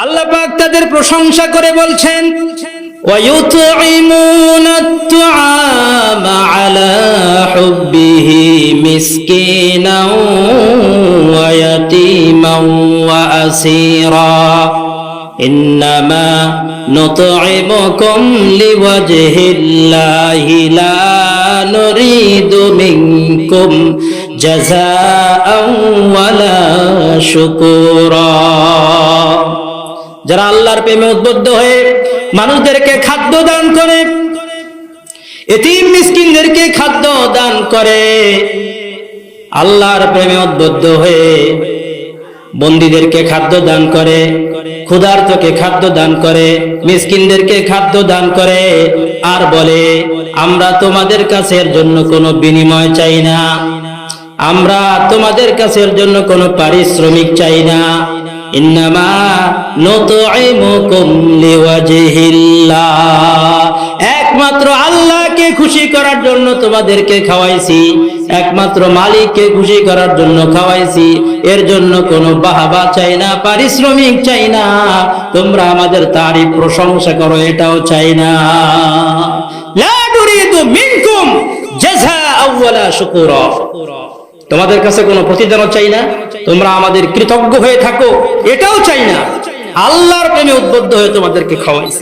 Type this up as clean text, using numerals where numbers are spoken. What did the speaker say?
আল্লাহ পাক তাদের প্রশংসা করে বলছেন وَيُطْعِمُونَ الطَّعَامَ عَلَى حُبِّهِ مِسْكِينًا وَيَتِيمًا وَأَسِيرًا إِنَّمَا نُطْعِمُكُمْ لِوَجْهِ اللَّهِ لَا نُرِيدُ مِنكُمْ جَزَاءً وَلَا شُكُورًا। যারা আল্লাহর প্রেমে উদ্বুদ্ধ হয়ে মানুষদেরকে খাদ্য দান করে, এতিম মিসকিনদেরকে খাদ্য দান করে, আল্লাহর প্রেমে উদ্বুদ্ধ হয়ে বন্দীদেরকে খাদ্য দান করে, ক্ষুধার্তকে খাদ্য দান করে, মিসকিনদেরকে খাদ্য দান করে, আর বলে আমরা তোমাদের কাছে এর জন্য কোনো বিনিময় চাই না, আমরা তোমাদের কাছে এর জন্য কোনো পারিশ্রমিক চাই না। ইন্নামা নুতঈমুকুম লিওয়াজহিল্লাহ, একমাত্র আল্লাহকে খুশি করার জন্য তোমাদেরকে খাওয়াইছি, একমাত্র মালিককে খুশি করার জন্য খাওয়াইছি, এর জন্য কোনো বাহবা চাই না, পারিশ্রমিক চাই না, তোমরা আমাদের তারিফ প্রশংসা করো এটাও চাই না। লা নুরিদু মিনকুম জাযাআ ওয়ালা শুকুরা, তোমাদের কাছে কোনো প্রতিদানও চাই না, তোমরা আমাদের কৃতজ্ঞ হয়ে থাকো এটাও চাই না, আল্লাহর প্রেমে উদ্বুদ্ধ হয়ে তোমাদেরকে খাওয়াইছি।